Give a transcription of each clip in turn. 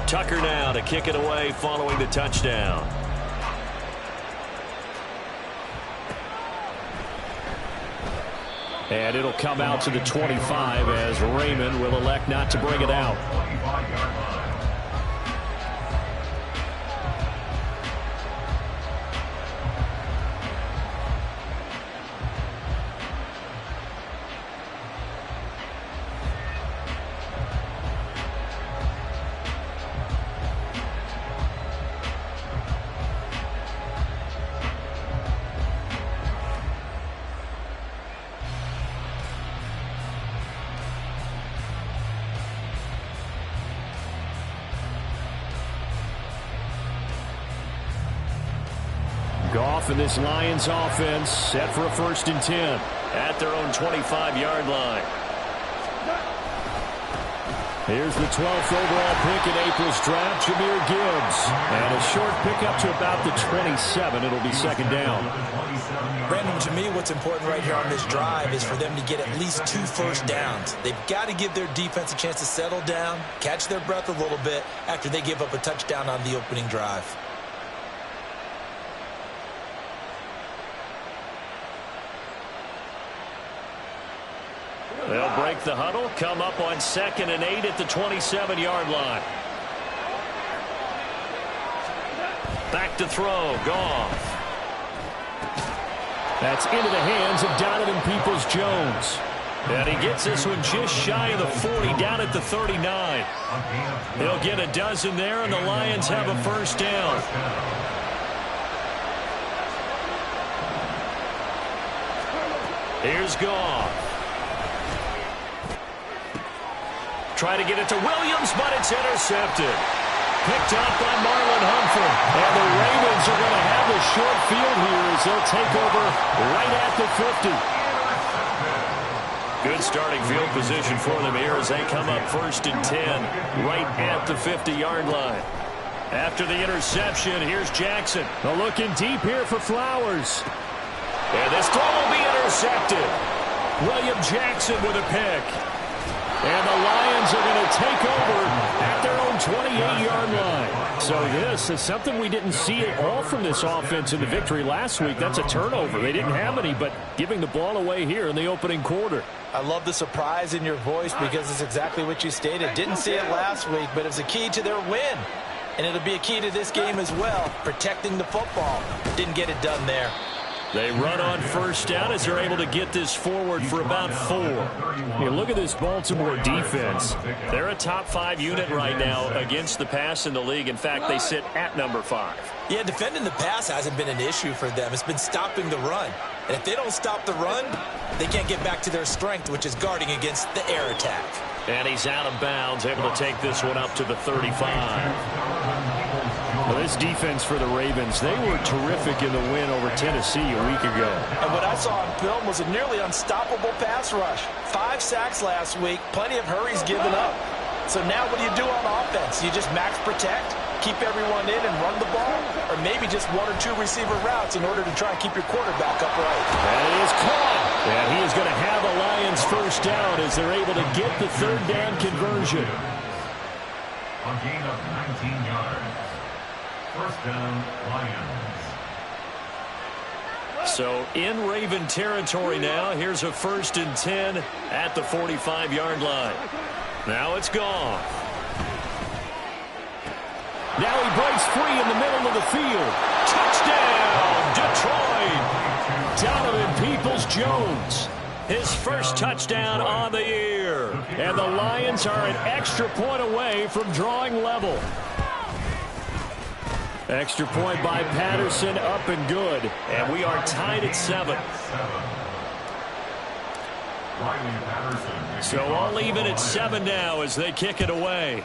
Tucker now to kick it away following the touchdown. And it'll come out to the 25 as Raymond will elect not to bring it out. Goff and this Lions offense set for a 1st and 10 at their own 25-yard line. Here's the 12th overall pick in April's draft, Jahmyr Gibbs. And a short pickup to about the 27. It'll be 2nd down. Brandon, to me, what's important right here on this drive is for them to get at least 2 first downs. They've got to give their defense a chance to settle down, catch their breath a little bit after they give up a touchdown on the opening drive. They'll break the huddle, come up on 2nd and 8 at the 27-yard line. Back to throw, Goff. That's into the hands of Donovan Peoples-Jones. And he gets this one just shy of the 40, down at the 39. He'll get a dozen there, and the Lions have a 1st down. Here's Goff. Try to get it to Williams, but it's intercepted. Picked up by Marlon Humphrey. And the Ravens are going to have the short field here as they'll take over right at the 50. Good starting field position for them here as they come up 1st and 10 right at the 50-yard line. After the interception, here's Jackson. Looking deep here for Flowers. And this throw will be intercepted. William Jackson with a pick. And the Lions are going to take over at their own 28-yard line. So this is something we didn't see at all from this offense in the victory last week. That's a turnover. They didn't have any, but giving the ball away here in the opening quarter. I love the surprise in your voice because it's exactly what you stated. Didn't see it last week, but it was a key to their win. And it'll be a key to this game as well, protecting the football. Didn't get it done there. They run on 1st down as they're able to get this forward for about 4. You look at this Baltimore defense. They're a top 5 unit right now against the pass in the league. In fact, they sit at number 5. Yeah, defending the pass hasn't been an issue for them. It's been stopping the run. And if they don't stop the run, they can't get back to their strength, which is guarding against the air attack. And he's out of bounds, able to take this one up to the 35. Well, this defense for the Ravens, they were terrific in the win over Tennessee a week ago. And what I saw on film was a nearly unstoppable pass rush. 5 sacks last week, plenty of hurries given up. So now what do you do on offense? You just max protect, keep everyone in and run the ball, or maybe just 1 or 2 receiver routes in order to try and keep your quarterback upright. And he is caught. And he is going to have a Lions 1st down as they're able to get the 3rd down conversion. A gain of 19 yards. 1st down, Lions. So in Raven territory now. Here's a 1st and 10 at the 45-yard line. Now it's gone. Now he breaks free in the middle of the field. Touchdown, Detroit. Donovan Peoples-Jones. His 1st touchdown on the year. And the Lions are an extra point away from drawing level. Extra point by Patterson, up and good. And we are tied at 7. So all even at 7 now as they kick it away.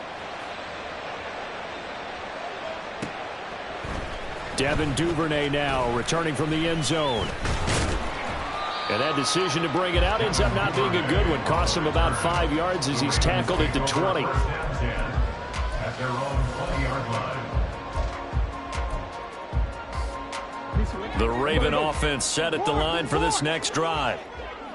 Devin Duvernay now returning from the end zone. And that decision to bring it out ends up not being a good one. Costs him about 5 yards as he's tackled at the 20. At their own 20-yard line. The Raven offense set at the line for this next drive.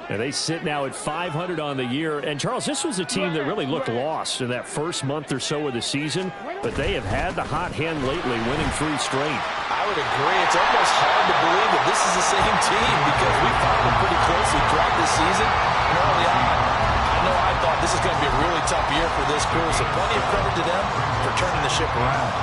And they sit now at 500 on the year. And, Charles, this was a team that really looked lost in that first month or so of the season, but they have had the hot hand lately, winning 3 straight. I would agree. It's almost hard to believe that this is the same team because we followed them pretty closely throughout this season. And early on, I thought this is going to be a really tough year for this crew, so plenty of credit to them for turning the ship around.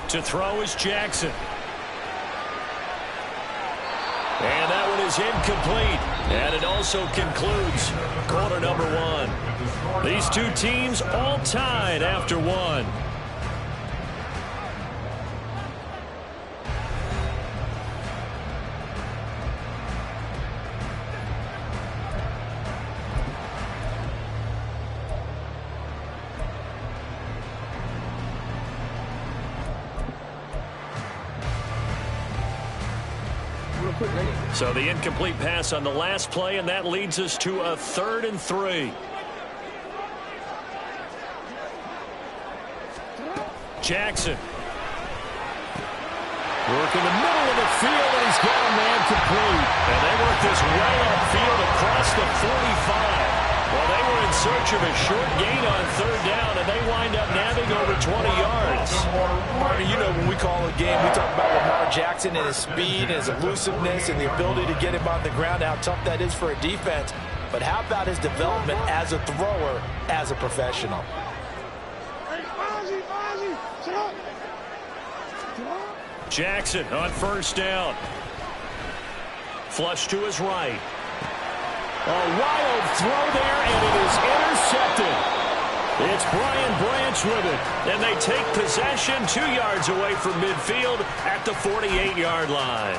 To throw is Jackson. And that one is incomplete. And it also concludes quarter number 1. These two teams all tied after 1. So the incomplete pass on the last play, and that leads us to a 3rd and 3. Jackson. Work in the middle of the field, and he's got a man complete. And they work this way upfield across the 45. Well, they were in search of a short gain on 3rd down, and they wind up nabbing over 20 yards. Marty, you know when we call a game, we talk about Lamar Jackson and his speed and his elusiveness and the ability to get him on the ground, how tough that is for a defense. But how about his development as a thrower, as a professional? Jackson on 1st down. Flush to his right. A wild throw there, and it is intercepted. It's Brian Branch with it, and they take possession 2 yards away from midfield at the 48-yard line.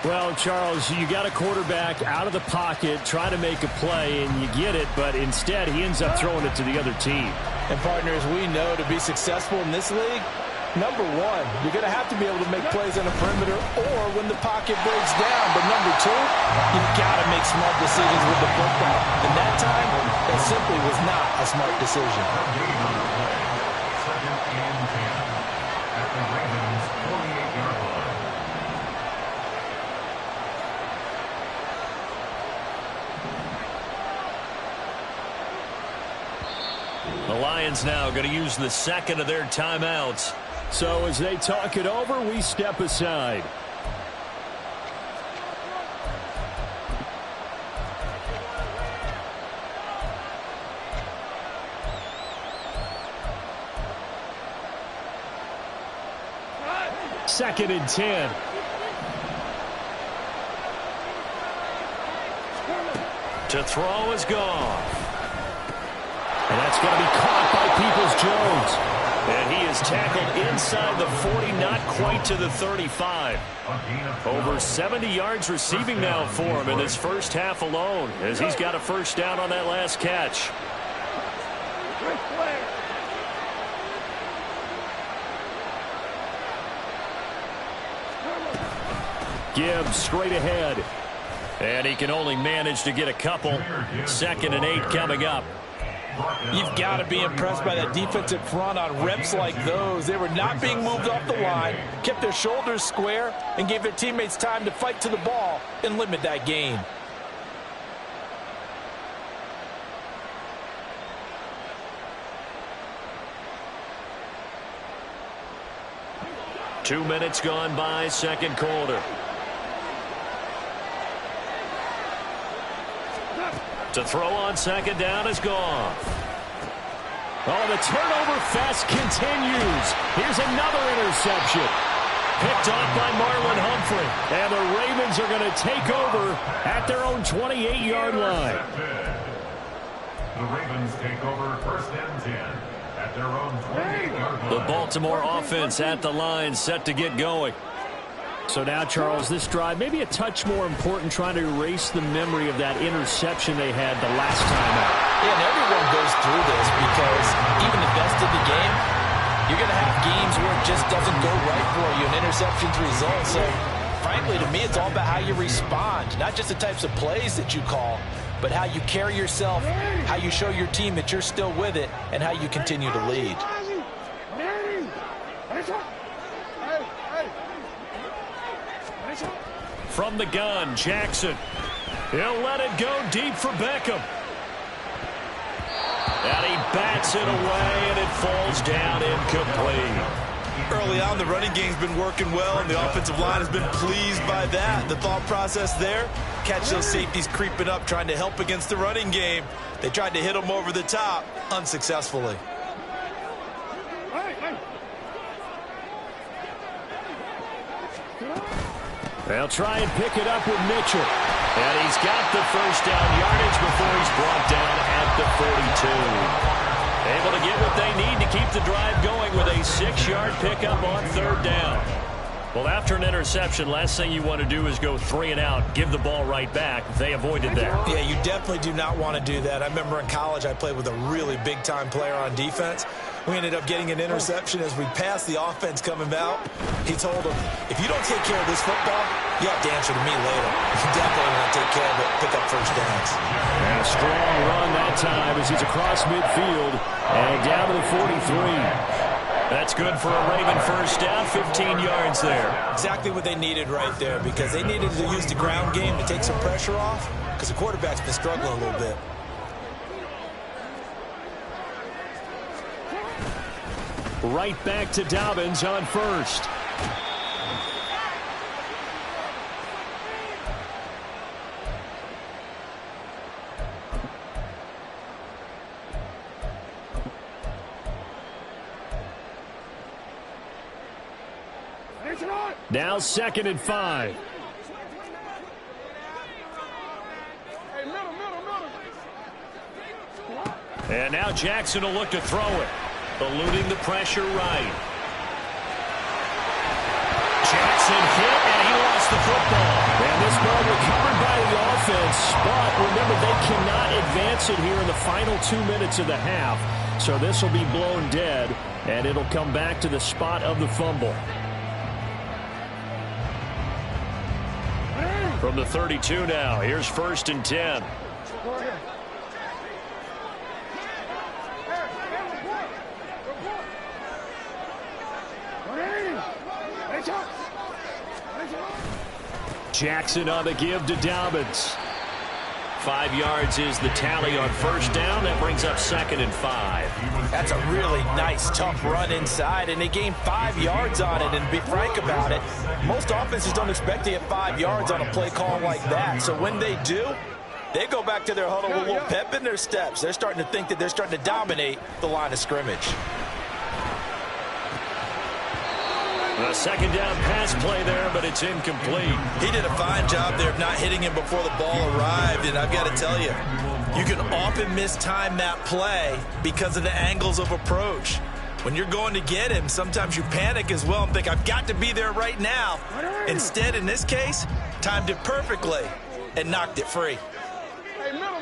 Well, Charles, you got a quarterback out of the pocket, try to make a play, and you get it, but instead he ends up throwing it to the other team. And, partners, we know to be successful in this league, number 1, you're going to have to be able to make plays on the perimeter or when the pocket breaks down. But number 2, you've got to make smart decisions with the football. And that time, that simply was not a smart decision. The Lions now going to use the 2nd of their timeouts. So as they talk it over, we step aside. Second and 10. To throw is gone. And that's going to be caught by Peoples-Jones. And he is tackled inside the 40, not quite to the 35. Over 70 yards receiving now for him in his first half alone, as he's got a 1st down on that last catch. Gibbs straight ahead. And he can only manage to get a couple. 2nd and 8 coming up. You've got to be impressed by that defensive front on reps like those. They were not being moved off the line, kept their shoulders square, and gave their teammates time to fight to the ball and limit that gain. Two minutes gone by, 2nd quarter. To throw on 2nd down is gone. Oh, the turnover fest continues. Here's another interception. Picked off by Marlon Humphrey. And the Ravens are going to take over at their own 28-yard line. The Ravens take over 1st and 10 at their own 28-yard line. The Baltimore offense at the line, set to get going. So now, Charles, this drive maybe a touch more important, trying to erase the memory of that interception they had the last time out. Yeah, and everyone goes through this because even the best of the game, you're going to have games where it just doesn't go right for you, and interceptions result. So, frankly, to me, it's all about how you respond, not just the types of plays that you call, but how you carry yourself, how you show your team that you're still with it, and how you continue to lead. From the gun, Jackson. He'll let it go deep for Beckham. And he bats it away, and it falls down incomplete. Early on, the running game's been working well, and the offensive line has been pleased by that. The thought process there, catch those safeties creeping up, trying to help against the running game. They tried to hit them over the top, unsuccessfully. They'll try and pick it up with Mitchell. And he's got the first down yardage before he's brought down at the 42. Able to get what they need to keep the drive going with a 6-yard pickup on 3rd down. Well, after an interception, last thing you want to do is go 3 and out, give the ball right back. They avoided that. Yeah, you definitely do not want to do that. I remember in college I played with a really big-time player on defense. We ended up getting an interception as we passed the offense coming out. He told him, if you don't take care of this football, you have to answer to me later. You definitely want to take care of it, pick up first downs. And a strong run that time as he's across midfield and down to the 43. That's good for a Raven first down, 15 yards there. Exactly what they needed right there, because they needed to use the ground game to take some pressure off, because the quarterback's been struggling a little bit. Right back to Dobbins on first. Now 2nd and 5. And now Jackson will look to throw it. Eluding the pressure right. Jackson hit, and he lost the football. And this ball recovered by the offense. But remember, they cannot advance it here in the final 2 minutes of the half. So this will be blown dead, and it'll come back to the spot of the fumble. From the 32 now, here's 1st and 10. Jackson on the give to Dobbins. 5 yards is the tally on 1st down. That brings up 2nd and 5. That's a really nice, tough run inside, and they gained 5 yards on it. And to be frank about it, most offenses don't expect to get 5 yards on a play call like that. So when they do, they go back to their huddle with a little pep in their steps. They're starting to think that they're starting to dominate the line of scrimmage. A 2nd down pass play there, but it's incomplete. He did a fine job there of not hitting him before the ball arrived, and I've got to tell you, you can often mistime that play because of the angles of approach. When you're going to get him, sometimes you panic as well and think, I've got to be there right now. Instead, in this case, timed it perfectly and knocked it free. Hey, middle.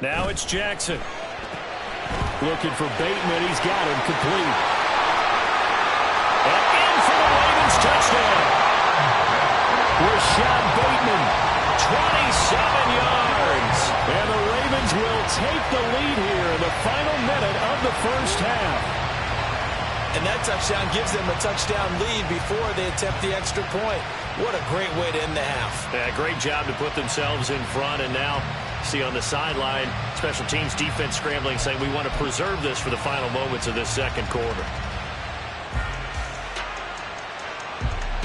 Now it's Jackson. Looking for Bateman. He's got him complete. And in for the Ravens touchdown. Rashad Bateman, 27 yards. And the Ravens will take the lead here in the final minute of the first half. And that touchdown gives them a touchdown lead before they attempt the extra point. What a great way to end the half. Yeah, great job to put themselves in front, and now see on the sideline, special teams defense scrambling, saying we want to preserve this for the final moments of this 2nd quarter.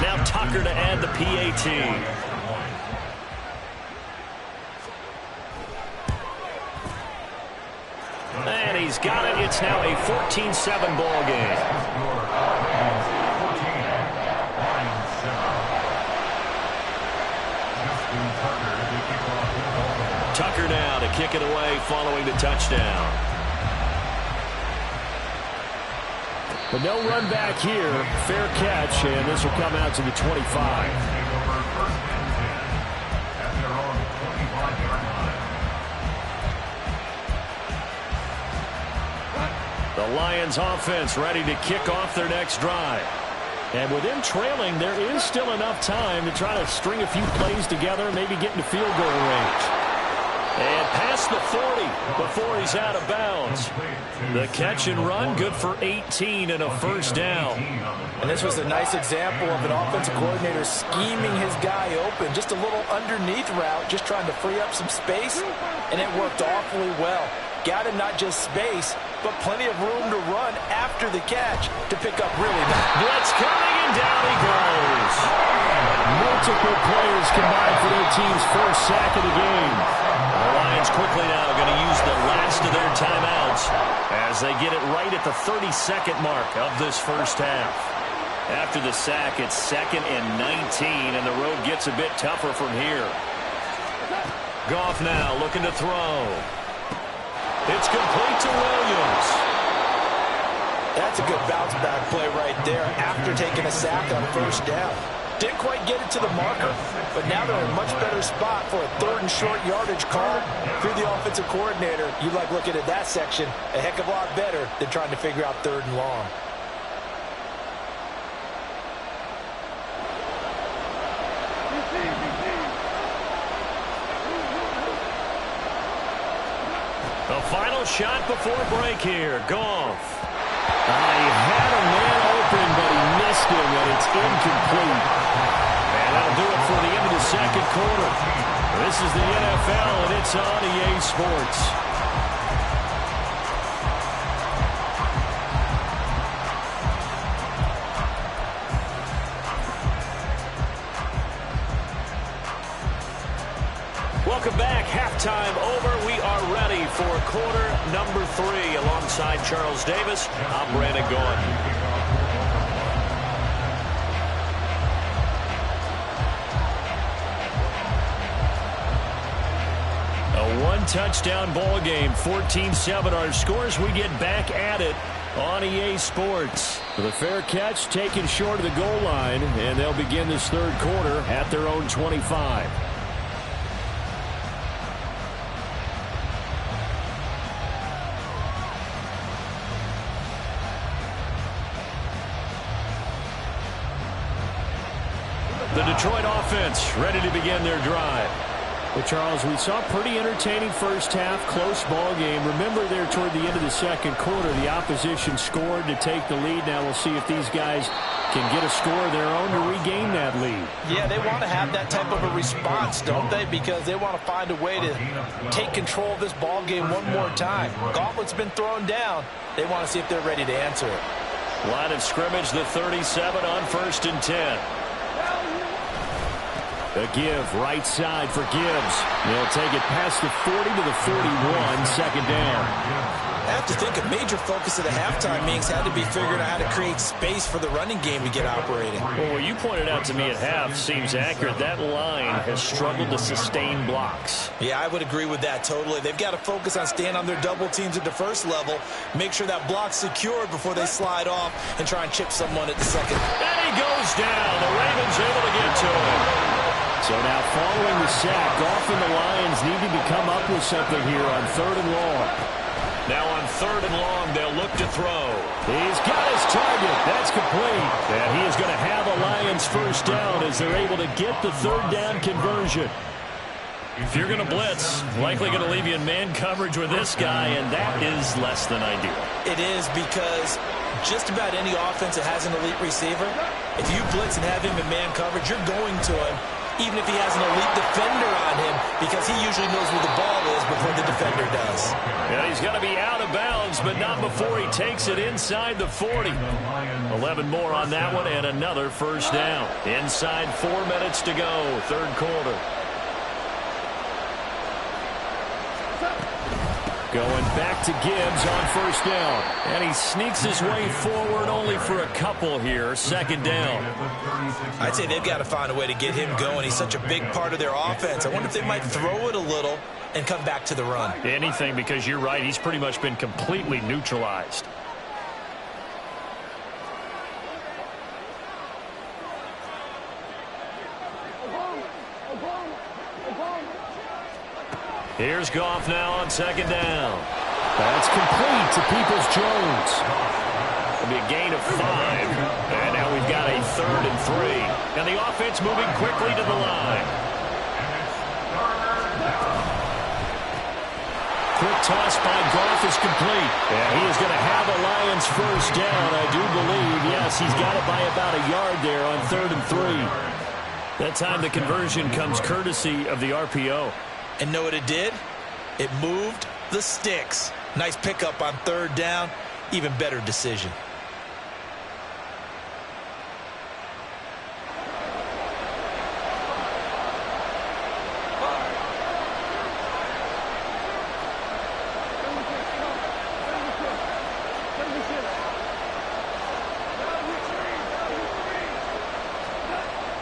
Now Tucker to add the PAT. And he's got it. It's now a 14-7 ball game. Tucker now to kick it away following the touchdown. But no run back here. Fair catch, and this will come out to the 25. The Lions offense ready to kick off their next drive. And with them trailing, there is still enough time to try to string a few plays together, maybe get into field goal range. And pass past the 40 before he's out of bounds. The catch and run, good for 18 and a first down. And this was a nice example of an offensive coordinator scheming his guy open. Just a little underneath route, just trying to free up some space, and it worked awfully well. Got him not just space, but plenty of room to run after the catch to pick up really nice. Blitz coming, and down he goes. Multiple players combined for their team's first sack of the game. The Lions quickly now going to use the last of their timeouts as they get it right at the 30-second mark of this first half. After the sack, it's 2nd and 19, and the road gets a bit tougher from here. Goff now looking to throw. It's complete to Williams. That's a good bounce-back play right there after taking a sack on first down. Didn't quite get it to the marker, but now they're in a much better spot for a 3rd and short yardage call through the offensive coordinator. You like looking at that section a heck of a lot better than trying to figure out 3rd and long. The final shot before break here. Goff. He had a man open, but he missed him, and it's incomplete. And that'll do it for the end of the second quarter. This is the NFL, and it's on EA Sports. Welcome back. Halftime over. We are ready for quarter number 3. Alongside Charles Davis, I'm Brandon Gaudin. A one-touchdown ball game, 14-7 our scores. We get back at it on EA Sports. The fair catch taken short of the goal line, and they'll begin this third quarter at their own 25. The Detroit offense ready to begin their drive. Well, Charles, we saw a pretty entertaining first half, close ball game. Remember there toward the end of the second quarter, the opposition scored to take the lead. Now we'll see if these guys can get a score of their own to regain that lead. Yeah, they want to have that type of a response, don't they? Because they want to find a way to take control of this ball game one more time. Gauntlet's been thrown down. They want to see if they're ready to answer it. Line of scrimmage, the 37 on 1st and 10. The give, right side for Gibbs. They'll take it past the 40 to the 41, second down. I have to think a major focus of the halftime meetings had to be figuring out how to create space for the running game to get operating. Well, what you pointed out to me at half seems accurate. That line has struggled to sustain blocks. Yeah, I would agree with that totally. They've got to focus on staying on their double teams at the first level, make sure that block's secured before they slide off and try and chip someone at the second. And he goes down. The Ravens able to get to him. So now following the sack, Goff and the Lions needing to come up with something here on 3rd and long. Now on 3rd and long, they'll look to throw. He's got his target. That's complete. And he is going to have a Lions first down as they're able to get the 3rd down conversion. If you're going to blitz, likely going to leave you in man coverage with this guy, and that is less than ideal. It is because just about any offense that has an elite receiver, if you blitz and have him in man coverage, you're going to him, even if he has an elite defender on him, because he usually knows where the ball is before the defender does. Yeah, he's going to be out of bounds, but not before he takes it inside the 40. 11 more on that one, and another first down. Inside 4 minutes to go, third quarter. Going back to Gibbs on first down. And he sneaks his way forward only for a couple here. Second down. I'd say they've got to find a way to get him going. He's such a big part of their offense. I wonder if they might throw it a little and come back to the run. Anything, because you're right. He's pretty much been completely neutralized. Here's Goff now on second down. That's complete to Peoples-Jones. It'll be a gain of 5. And now we've got a 3rd and 3. And the offense moving quickly to the line. quick toss by Goff is complete. And he is going to have a Lions first down, I do believe. Yes, he's got it by about a yard there on 3rd and 3. That time the conversion comes courtesy of the RPO. And know what it did? It moved the sticks. Nice pickup on 3rd down. Even better decision.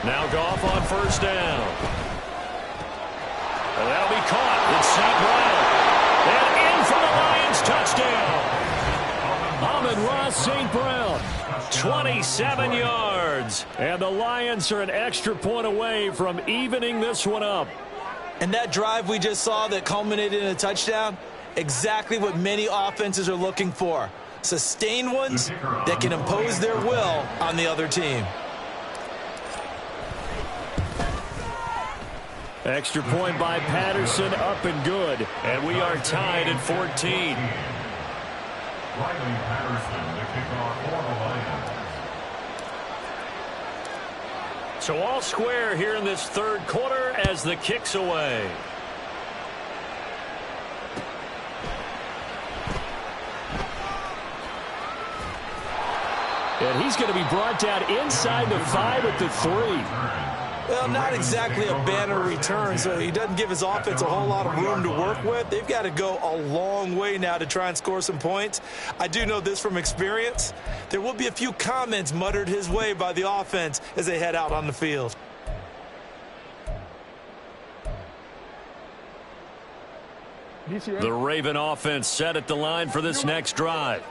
Now Goff on 1st down. And that'll be caught. It's St. Brown. And in for the Lions touchdown. Amon-Ra St. Brown. 27 yards. And the Lions are an extra point away from evening this one up. And that drive we just saw that culminated in a touchdown, exactly what many offenses are looking for. Sustained ones that can impose their will on the other team. Extra point by Patterson, up and good. And we are tied at 14. Riley Patterson, the kickoff for the Lions. So all square here in this 3rd quarter as the kick's away. And he's going to be brought down inside the 5 at the 3. Well, not exactly a banner return, so he doesn't give his offense a whole lot of room to work with. They've got to go a long way now to try and score some points. I do know this from experience. There will be a few comments muttered his way by the offense as they head out on the field. The Raven offense set at the line for this next drive.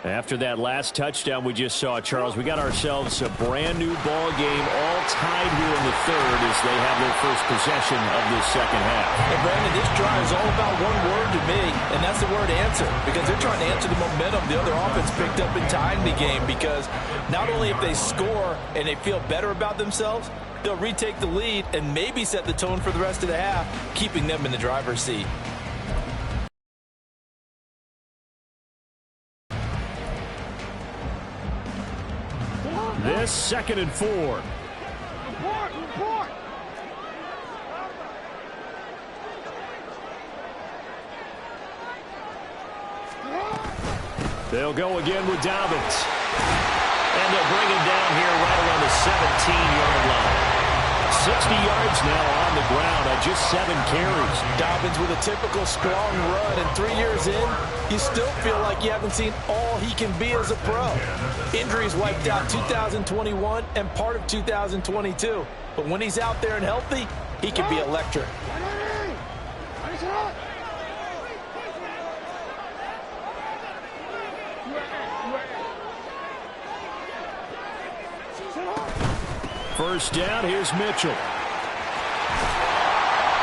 After that last touchdown we just saw, Charles, we got ourselves a brand new ball game, all tied here in the 3rd as they have their first possession of this 2nd half. And Brandon, this drive is all about one word to me, and that's the word answer, because they're trying to answer the momentum the other offense picked up in tying the game, because not only if they score and they feel better about themselves, they'll retake the lead and maybe set the tone for the rest of the half, keeping them in the driver's seat. This 2nd and 4. They'll go again with Dobbins. And they'll bring him down here right around the 17-yard line. 60 yards now on the ground on just 7 carries. Dobbins with a typical strong run, and 3 years in, you still feel like you haven't seen all he can be as a pro. Injuries wiped out 2021 and part of 2022. But when he's out there and healthy, he can be electric. First down, here's Mitchell.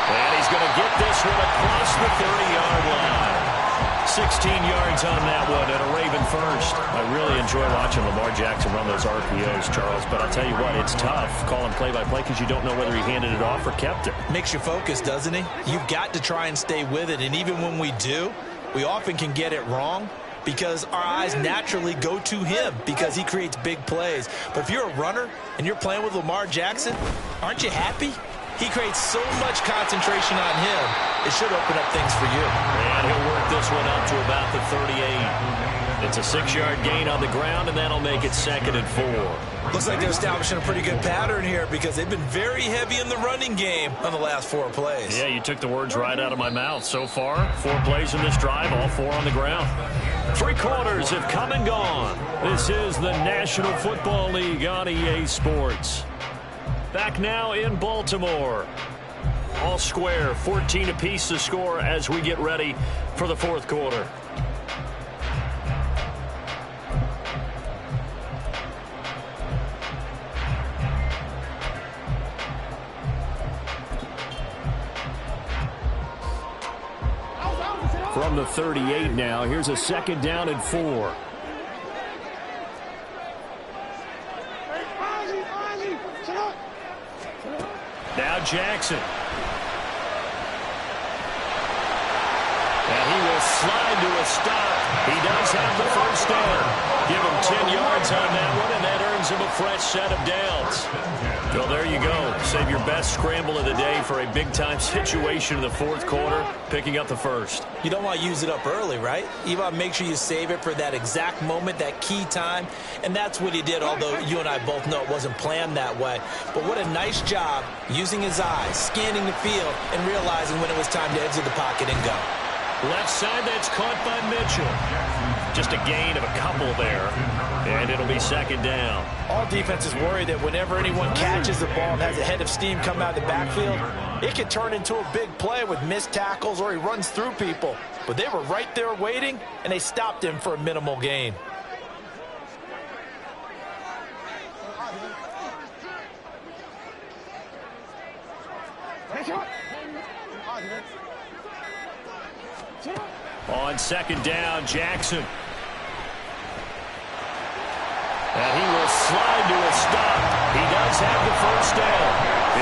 And he's going to get this one across the 30-yard line. 16 yards on that one and a Raven first. I really enjoy watching Lamar Jackson run those RPOs, Charles, but I'll tell you what, it's tough calling play-by-play because you don't know whether he handed it off or kept it. Makes you focus, doesn't he? You've got to try and stay with it, and even when we do, we often can get it wrong because our eyes naturally go to him because he creates big plays. But if you're a runner and you're playing with Lamar Jackson, aren't you happy? He creates so much concentration on him, it should open up things for you. And he'll work this one up to about the 38. It's a 6-yard gain on the ground, and that'll make it 2nd and 4. Looks like they're establishing a pretty good pattern here because they've been very heavy in the running game on the last 4 plays. Yeah, you took the words right out of my mouth. So far, 4 plays in this drive, all 4 on the ground. 3 quarters have come and gone. This is the National Football League on EA Sports. Back now in Baltimore. All square, 14 apiece to score as we get ready for the 4th quarter. From the 38 now, here's a 2nd down and 4. Now Jackson. And he slide to a stop. He does have the first down. Give him 10 yards on that one, and that earns him a fresh set of downs. Well, there you go. Save your best scramble of the day for a big-time situation in the fourth quarter, picking up the first. You don't want to use it up early, right? You want to make sure you save it for that exact moment, that key time, and that's what he did, although you and I both know it wasn't planned that way. But what a nice job using his eyes, scanning the field, and realizing when it was time to exit the pocket and go. Left side, that's caught by Mitchell. Just a gain of a couple there, and it'll be second down. All defenses worry that whenever anyone catches the ball and has a head of steam come out of the backfield, it can turn into a big play with missed tackles or he runs through people. But they were right there waiting, and they stopped him for a minimal gain. On second down, Jackson. And he will slide to a stop. He does have the first down.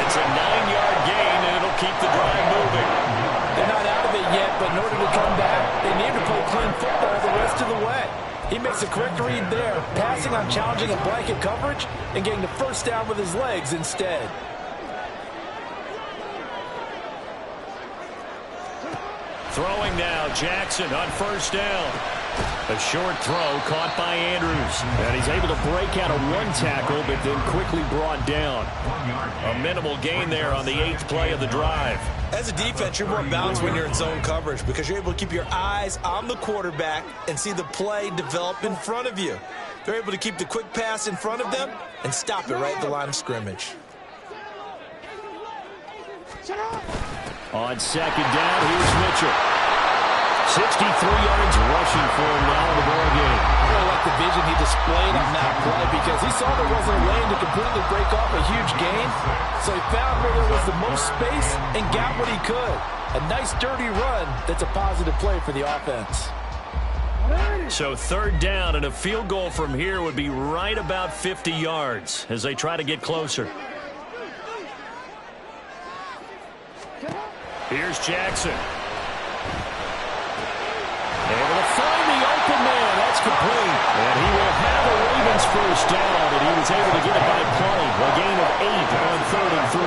It's a 9-yard gain, and it'll keep the drive moving. They're not out of it yet, but in order to come back, they need to play clean football the rest of the way. He makes a correct read there, passing on challenging a blanket coverage and getting the first down with his legs instead. Throwing now, Jackson on first down. A short throw caught by Andrews. And he's able to break out of one tackle, but then quickly brought down. A minimal gain there on the 8th play of the drive. As a defense, you're more balanced when you're in zone coverage because you're able to keep your eyes on the quarterback and see the play develop in front of you. They're able to keep the quick pass in front of them and stop it right at the line of scrimmage. On second down, here's Mitchell. 63 yards rushing for him now in the ball game. I really like the vision he displayed on that play because he saw there wasn't a lane to completely break off a huge gain. So he found where there was the most space and got what he could. A nice dirty run that's a positive play for the offense. So third down and a field goal from here would be right about 50 yards as they try to get closer. Here's Jackson. Able to find the open man. That's complete. And he will have a Ravens first down, and he was able to get it by plenty. A gain of 8 on 3rd and 3.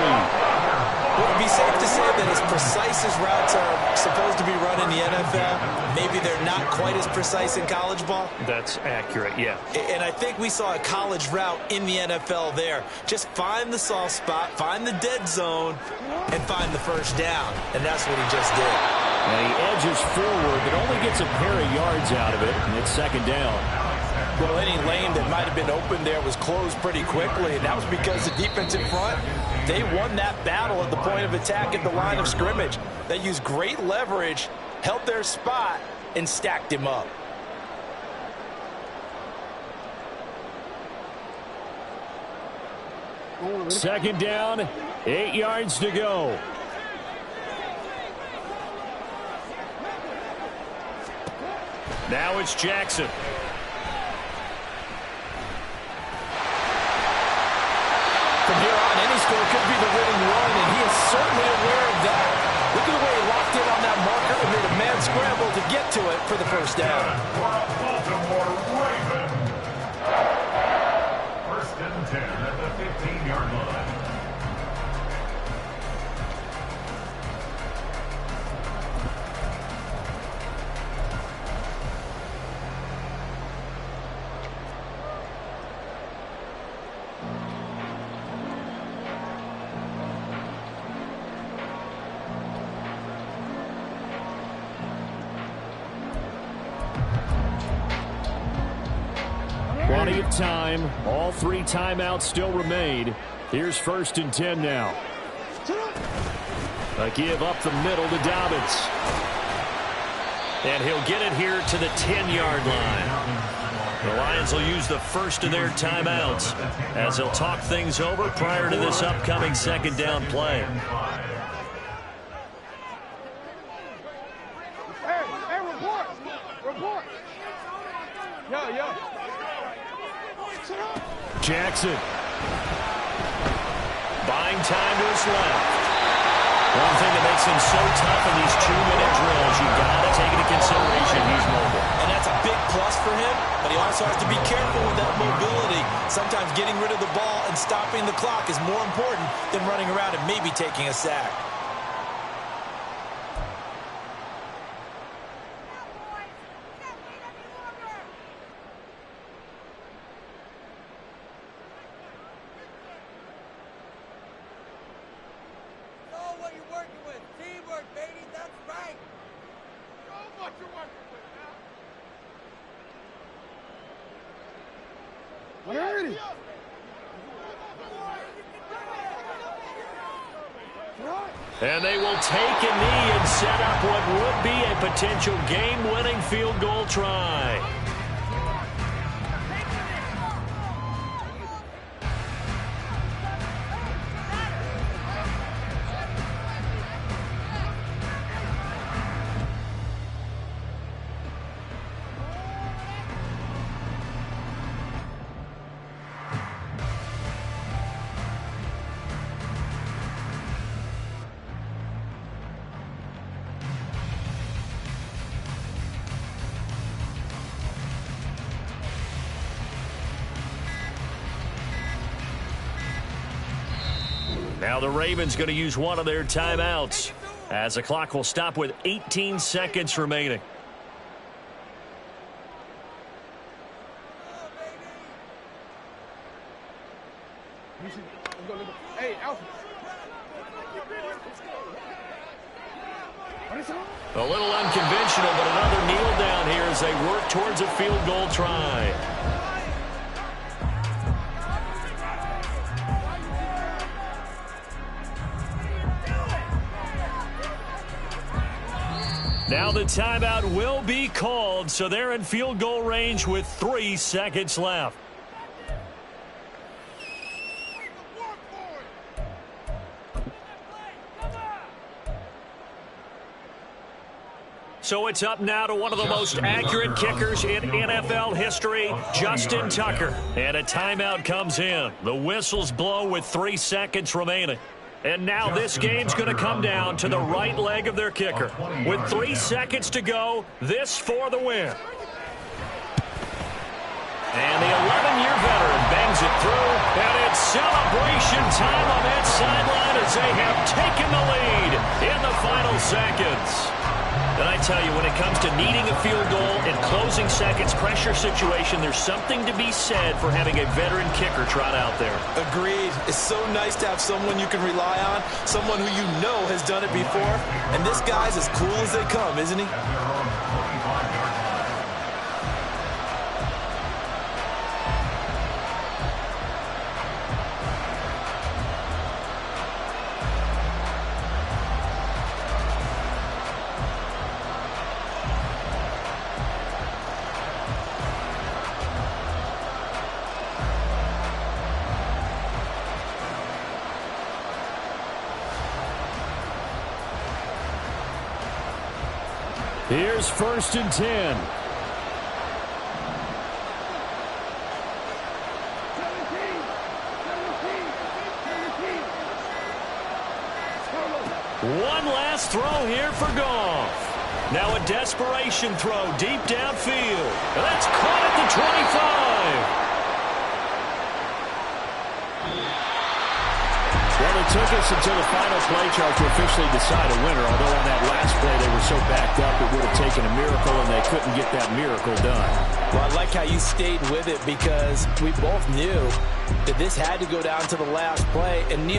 Would it be safe to say that as precise as routes are supposed to be run in the NFL, maybe they're not quite as precise in college ball? That's accurate, yeah. And I think we saw a college route in the NFL there. Just find the soft spot, find the dead zone, and find the first down. And that's what he just did. And he edges forward, but only gets a pair of yards out of it, and it's second down. Well, any lane that might have been open there was closed pretty quickly, and that was because the defense in front, they won that battle at the point of attack at the line of scrimmage. They used great leverage, held their spot, and stacked him up. Second down, 8 yards to go. Now it's Jackson. From here on, any score could be the winning one, and he is certainly aware of that. Look at the way he locked in on that marker and made a mad scramble to get to it for the first down. Baltimore Ravens. First and 10 at the 15-yard line. Plenty of time. All 3 timeouts still remain. Here's first and 10 now. A give up the middle to Dobbins. And he'll get it here to the 10-yard line. The Lions will use the first of their timeouts as they'll talk things over prior to this upcoming second down play. Jackson. Buying time to his left. One thing that makes him so tough in these 2-minute drills, you've got to take into consideration sometimes getting rid of the ball and stopping the clock is more important than running around and maybe taking a sack. And they will take a knee and set up what would be a potential game-winning field goal try. Now the Ravens going to use one of their timeouts as the clock will stop with 18 seconds remaining. A little unconventional, but another kneel down here as they work towards a field goal try. Now the timeout will be called, so they're in field goal range with 3 seconds left. So it's up now to one of the most accurate kickers in NFL history, Justin Tucker. And a timeout comes in. The whistles blow with 3 seconds remaining. And now this game's going to come down to the right leg of their kicker. With 3 seconds to go, this for the win. And the 11-year veteran bangs it through, and it's celebration time on that sideline as they have taken the lead in the final seconds. And I tell you, when it comes to needing a field goal in closing seconds, pressure situation, there's something to be said for having a veteran kicker trot out there. Agreed. It's so nice to have someone you can rely on, someone who you know has done it before. And this guy's as cool as they come, isn't he? Here's 1st and 10. One last throw here for Goff. Now a desperation throw deep downfield. And that's caught at the 25. Well, it took us until the final play chart to officially decide a winner, although on that last play they were so backed up it would have taken a miracle, and they couldn't get that miracle done. Well, I like how you stayed with it because we both knew that this had to go down to the last play, and neither